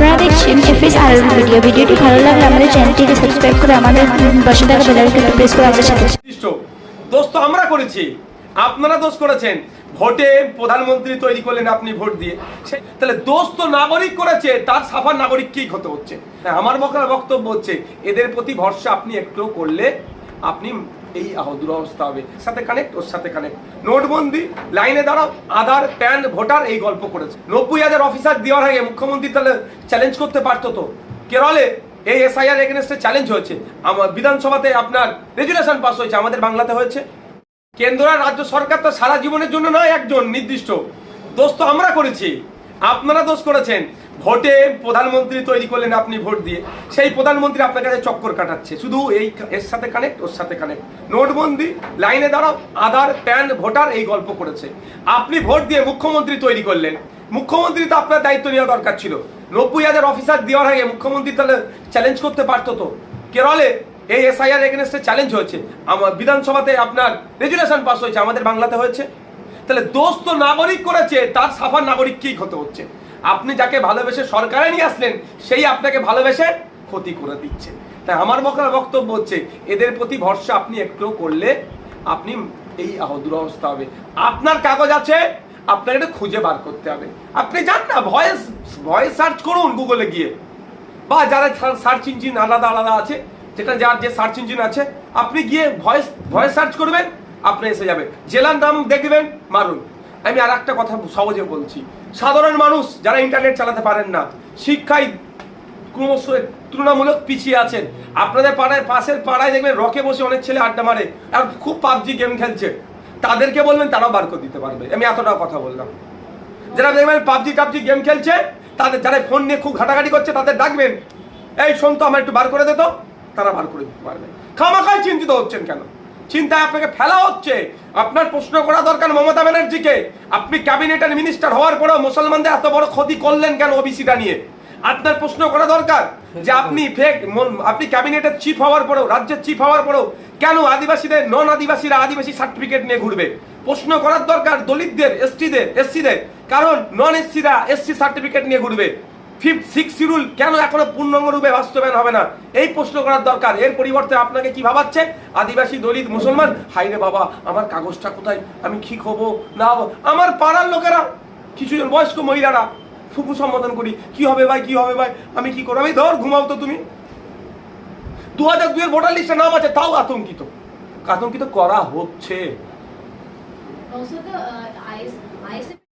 আপনারা দেখছেন এফএস আর ভিডিও। ভিডিওটি ভালো লাগলে আমাদের চ্যানেলটিকে সাবস্ক্রাইব করে আমাদের পাশে থাকা বেল আইকনটি প্রেস করে আমাদের সাথে। দোষ তো আমরা করেছি, আপনারা দোষ করেছেন। ভোটে প্রধানমন্ত্রী তৈরি করলেন আপনি ভোট দিয়ে, তাহলে দোষ তো নাগরিক করেছে, তার সাফার নাগরিককেই হতে হচ্ছে। আমার বক্তব্য হচ্ছে এদের প্রতি ভরসা আপনি একটু করলে আপনি এই দুরবস্থা হবে। সাথে কানেক্ট, ওর সাথে কানেক্ট, নোটবন্দি, লাইনে দাঁড়াও, আধার প্যান ভোটার এই গল্প করেছে। 90,000 অফিসার দেওয়ার আগে মুখ্যমন্ত্রী তাহলে চ্যালেঞ্জ করতে পারতো তো। কেরলে এই এসআইআর এগেনস্টে চ্যালেঞ্জ হয়েছে, আমার বিধানসভাতে আপনার রেজুলেশন পাস হয়েছে, আমাদের বাংলাতে হয়েছে। কেন্দ্র আর রাজ্য সরকার তো সারা জীবনের জন্য নয়, একজন নির্দিষ্ট। দোষ তো আমরা করেছি, আপনারা দোষ করেছেন। ভোটে প্রধানমন্ত্রী তৈরি করলেন আপনি ভোট দিয়ে, সেই প্রধানমন্ত্রী আপনার কাছে চক্কর কাটাচ্ছে, শুধু এই এর সাথে কানেক্ট, ওর সাথে কানেক্ট, নোটবন্দি, লাইনে দাঁড়াও, আধার প্যান ভোটার এই গল্প করেছে। আপনি ভোট দিয়ে মুখ্যমন্ত্রী তৈরি করলেন, মুখ্যমন্ত্রী তো আপনার দায়িত্ব নেওয়া দরকার ছিল। 90,000 অফিসার দেওয়ার আগে মুখ্যমন্ত্রী তাহলে চ্যালেঞ্জ করতে পারতো তো। কেরলে এই এসআইআর এগেনস্টে চ্যালেঞ্জ হয়েছে, আমার বিধানসভাতে আপনার রেজুলেশন পাস হয়েছে, আমাদের বাংলাতে হয়েছে। তাহলে দোষ তো নাগরিক করেছে, তার সাফার নাগরিককেই হতে হচ্ছে। আপনি যাকে ভালোবেসে সরকারে নিয়ে আসলেন, সেই আপনাকে ভালোবেসে ক্ষতি করে দিচ্ছে। তাই আমার বক্তব্য হচ্ছে এদের প্রতি ভরসা আপনি একটু করলে আপনি এই দুরবস্থা হবে। আপনার কাগজ আছে, আপনাকে এটা খুঁজে বার করতে হবে। আপনি যান না, ভয়েস সার্চ করুন গুগলে গিয়ে, বা যারা সার্চ ইঞ্জিন আলাদা আলাদা আছে, যেটা যার যে সার্চ ইঞ্জিন আছে, আপনি গিয়ে ভয়েস সার্চ করবেন, আপনি এসে যাবে। জেলার নাম দেখবেন, মারুন। আমি আর একটা কথা সহজে বলছি, সাধারণ মানুষ যারা ইন্টারনেট চালাতে পারেন না, শিক্ষায় ক্রমশ তুলনামূলক পিছিয়ে আছেন। আপনাদের পাড়ায়, পাশের পাড়ায় দেখবেন রকে বসে অনেক ছেলে আড্ডা মারে আর খুব পাবজি গেম খেলছে, তাদেরকে বলবেন, তারাও বার করে দিতে পারবে। আমি এতটা কথা বললাম। যারা দেখবেন পাবজি গেম খেলছে, তাদের যারা ফোন নিয়ে খুব ঘাটাঘাটি করছে, তাদের ডাকবেন, এই শোন তো আমার একটু বার করে দে তো, তারা বার করে দিতে পারবে। খামাখাই চিন্তিত হচ্ছেন কেন? চিন্তায় আপনাকে ফেলা হচ্ছে। আপনার প্রশ্ন করা দরকার মমতা ব্যানার্জিকে, আপনি ক্যাবিনেটের মিনিস্টার হওয়ার পরেও মুসলমানদের এত বড় ক্ষতি করলেন কেন ওবিসিটা নিয়ে? আপনার প্রশ্ন করা দরকার যে আপনি ক্যাবিনেটের চিফ হওয়ার পরেও, রাজ্যের চিফ হওয়ার পরেও কেন আদিবাসীদের, নন আদিবাসীরা আদিবাসী সার্টিফিকেট নিয়ে ঘুরবে? প্রশ্ন করার দরকার দলিতদের, এসসিদের, কারণ নন এসসিরা এসসি সার্টিফিকেট নিয়ে ঘুরবে। 6 শিডিউল কেন এখনো পূর্ণাঙ্গরূপে বাস্তবায়ন হবে না? এই প্রশ্ন করার দরকার। এর পরিবর্তে আপনাকে কি ভাবাচ্ছে? আদিবাসী, দলিত, মুসলমান, হাইরে বাবা আমার কাগজটা কোথায়, আমি ঠিক হবো না হবো। আমার পাড়ার লোকেরা, কিছুজন বয়স্ক মহিলারা ফুপু সম্বোধন করি, কি হবে ভাই, কি হবে ভাই, আমি কি করবো? আমি ধর ঘুমাও তো তুমি। 2002 ভোটার লিস্টে নাম আছে, তাও আতঙ্কিত করা হচ্ছে।